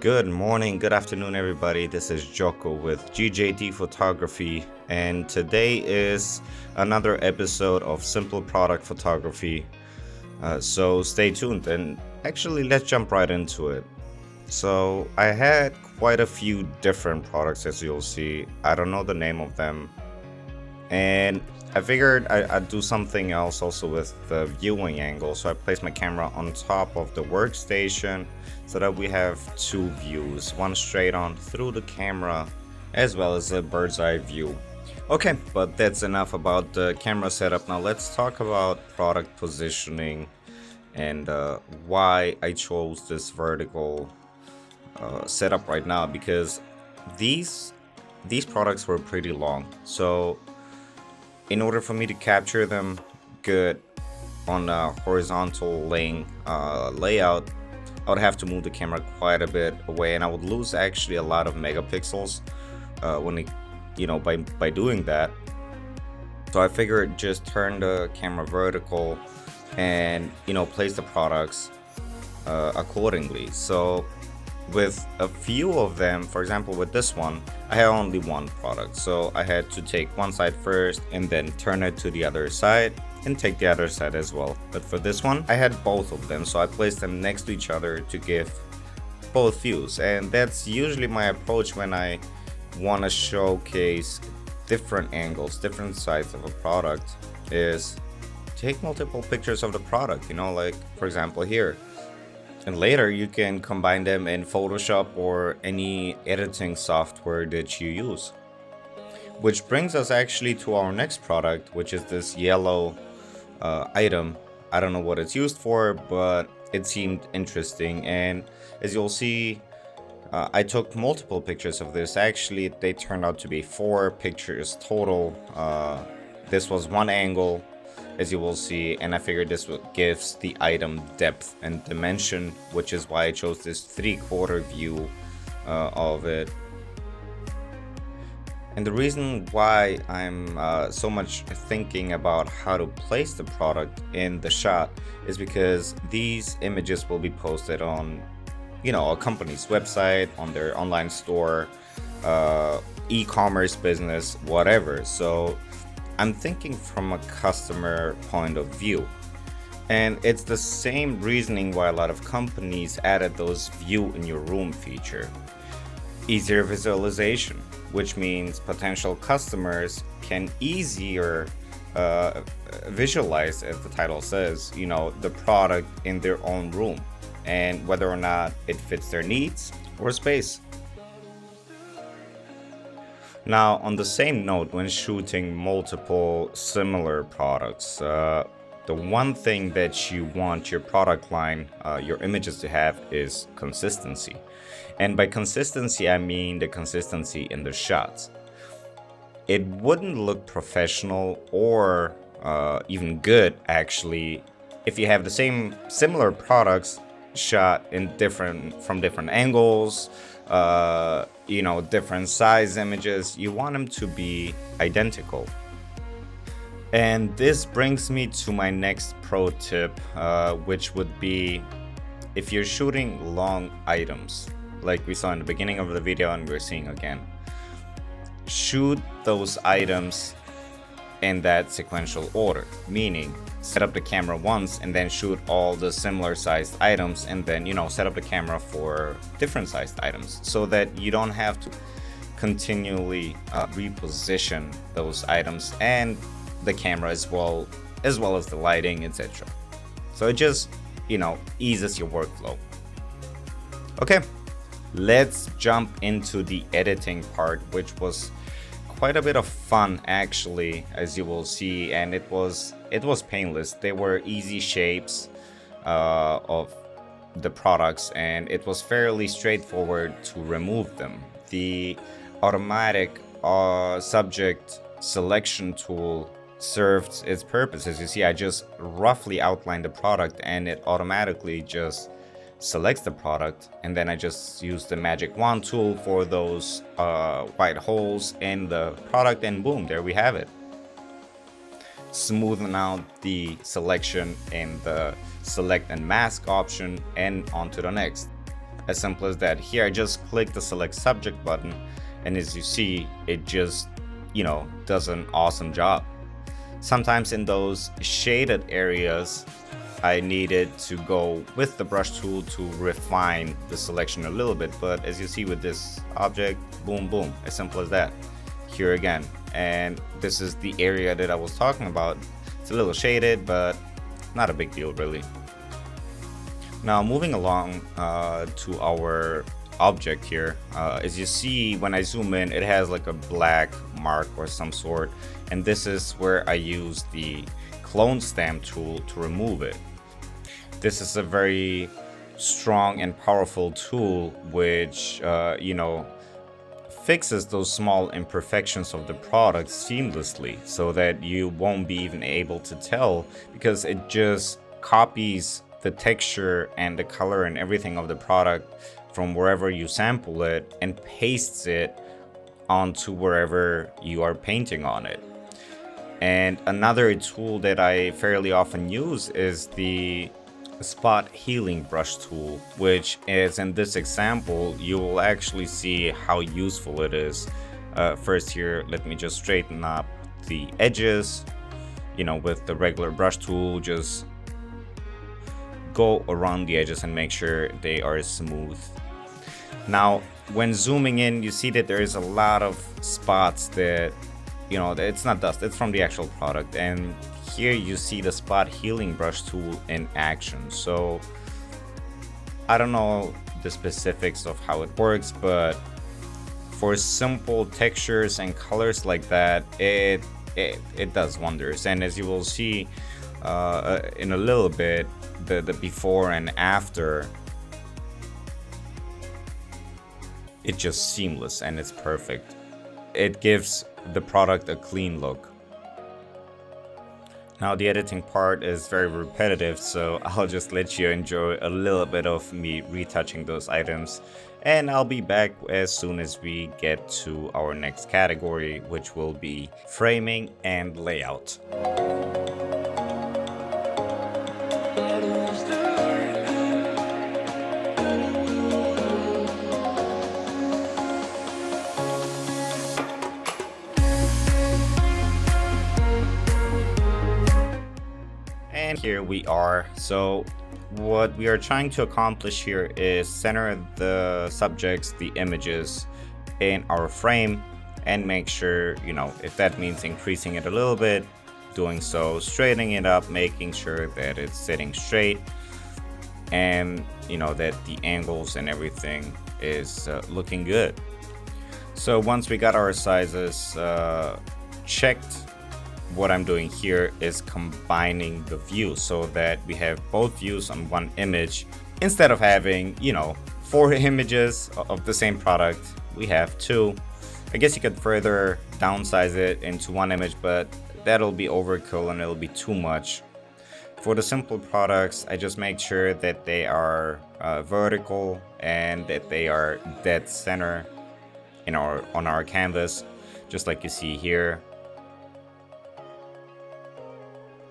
Good morning, good afternoon, everybody. This is Joko with GJD Photography, and today is another episode of Simple Product Photography. So stay tuned and actually let's jump right into it. So I had quite a few different products, as you'll see. I don't know the name of them, and I figured I'd do something else also with the viewing angle. So I placed my camera on top of the workstation so that we have two views, one straight on through the camera as well as a bird's eye view. Okay, but that's enough about the camera setup. Now let's talk about product positioning and why I chose this vertical setup right now, because these products were pretty long. So in order for me to capture them good on a horizontal layout, I would have to move the camera quite a bit away, and I would lose actually a lot of megapixels by doing that. So I figured just turn the camera vertical and place the products accordingly. So with a few of them, for example with this one, I had only one product, so I had to take one side first and then turn it to the other side and take the other side as well. But for this one, I had both of them, so I placed them next to each other to give both views. And that's usually my approach when I want to showcase different angles, different sides of a product, is take multiple pictures of the product, like for example here. And later you can combine them in Photoshop or any editing software that you use. Which brings us actually to our next product, which is this yellow item. I don't know what it's used for, but it seemed interesting. And as you'll see, I took multiple pictures of this. Actually, they turned out to be 4 pictures total. This was one angle, as you will see, and I figured this gives the item depth and dimension, which is why I chose this 3/4 view of it. And the reason why I'm so much thinking about how to place the product in the shot is because these images will be posted on, a company's website, on their online store, e-commerce business, whatever. So I'm thinking from a customer point of view. And it's the same reasoning why a lot of companies added those view in your room feature. Easier visualization, which means potential customers can easier visualize, as the title says, the product in their own room and whether or not it fits their needs or space. Now, on the same note, when shooting multiple similar products, the one thing that you want your product line, your images to have is consistency. And by consistency, I mean the consistency in the shots. It wouldn't look professional or even good, actually, if you have the similar products shot from different angles, different size images. You want them to be identical. And this brings me to my next pro tip, which would be, if you're shooting long items, like we saw in the beginning of the video and we're seeing again, shoot those items in that sequential order, meaning set up the camera once and then shoot all the similar sized items, and then set up the camera for different sized items, so that you don't have to continually reposition those items and the camera as well as the lighting, etc. So it just eases your workflow. Okay, let's jump into the editing part, which was quite a bit of fun actually, as you will see, and it was painless. They were easy shapes of the products, and it was fairly straightforward to remove them. The automatic subject selection tool served its purpose. As you see, I just roughly outlined the product and it automatically just selects the product, and then I just use the magic wand tool for those white holes in the product, and boom, there we have it. Smoothing out the selection in the select and mask option, and on to the next. As simple as that. Here I just click the select subject button, and as you see, it just, does an awesome job. Sometimes in those shaded areas, I needed to go with the brush tool to refine the selection a little bit, but as you see with this object, boom, boom, as simple as that. Here again, and this is the area that I was talking about. It's a little shaded, but not a big deal really. Now moving along to our object here, as you see when I zoom in, it has like a black mark or some sort, and this is where I use the clone stamp tool to remove it. This is a very strong and powerful tool which fixes those small imperfections of the product seamlessly, so that you won't be even able to tell, because it just copies the texture and the color and everything of the product from wherever you sample it and pastes it onto wherever you are painting on it. And another tool that I fairly often use is the spot healing brush tool, which is in this example you will actually see how useful it is. First here, let me just straighten up the edges, with the regular brush tool. Just go around the edges and make sure they are smooth. Now when zooming in, you see that there is a lot of spots that it's not dust, it's from the actual product, and here you see the spot healing brush tool in action. So I don't know the specifics of how it works, but for simple textures and colors like that, it does wonders. And as you will see in a little bit, the before and after, it's just seamless and it's perfect. It gives the product a clean look. Now the editing part is very repetitive, so I'll just let you enjoy a little bit of me retouching those items, and I'll be back as soon as we get to our next category, which will be framing and layout. And here we are. So what we are trying to accomplish here is center the subjects, the images in our frame, and make sure, if that means increasing it a little bit, doing so, straightening it up, making sure that it's sitting straight, and that the angles and everything is looking good. So once we got our sizes checked, what I'm doing here is combining the views so that we have both views on one image. Instead of having 4 images of the same product, we have 2. I guess you could further downsize it into 1 image, but that'll be overkill and it'll be too much. For the simple products, I just make sure that they are vertical and that they are dead center on our canvas, just like you see here.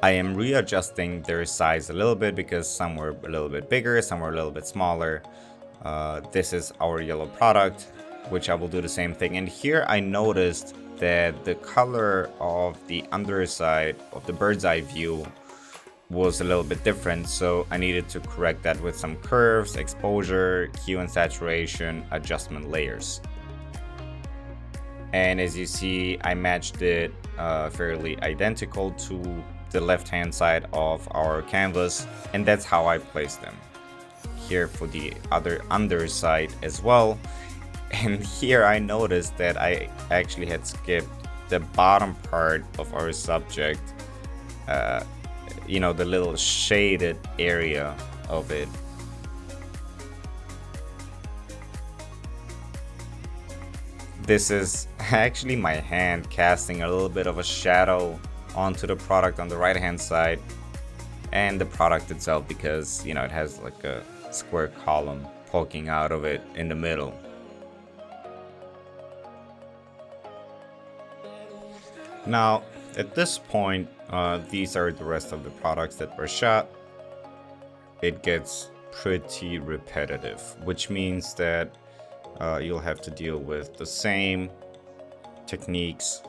I am readjusting their size a little bit because some were a little bit bigger, some were a little bit smaller. This is our yellow product, which I will do the same thing. And here I noticed that the color of the underside of the bird's eye view was a little bit different, so I needed to correct that with some curves, exposure, hue and saturation, adjustment layers. And as you see, I matched it fairly identical to the left hand side of our canvas, and that's how I placed them. Here for the other underside as well. And here I noticed that I actually had skipped the bottom part of our subject, the little shaded area of it. This is actually my hand casting a little bit of a shadow onto the product on the right hand side, and the product itself, because it has like a square column poking out of it in the middle. Now at this point, these are the rest of the products that were shot. It gets pretty repetitive, which means that you'll have to deal with the same techniques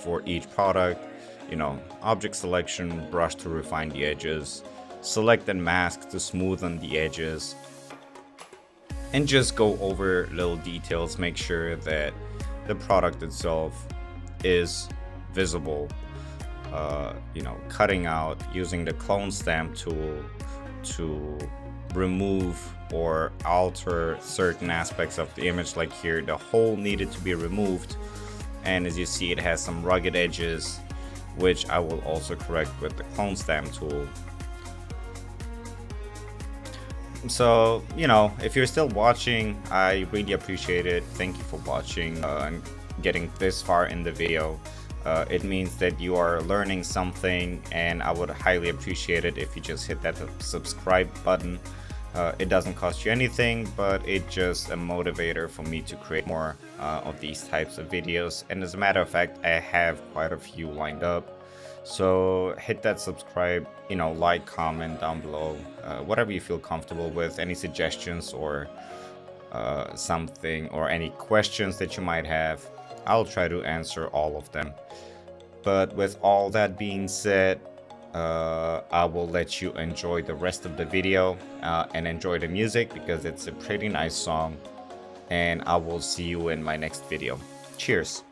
for each product. Object selection, brush to refine the edges, select and mask to smoothen the edges, and just go over little details. Make sure that the product itself is visible. Cutting out, using the clone stamp tool to remove or alter certain aspects of the image. Like here, the hole needed to be removed, and as you see, it has some rugged edges, which I will also correct with the clone stamp tool. So, if you're still watching, I really appreciate it. Thank you for watching and getting this far in the video. It means that you are learning something, and I would highly appreciate it if you just hit that subscribe button. It doesn't cost you anything, but it's just a motivator for me to create more of these types of videos. And as a matter of fact, I have quite a few lined up. So hit that subscribe, like, comment down below, whatever you feel comfortable with. Any suggestions or something, or any questions that you might have, I'll try to answer all of them. But with all that being said, I will let you enjoy the rest of the video and enjoy the music, because it's a pretty nice song. And I will see you in my next video. Cheers.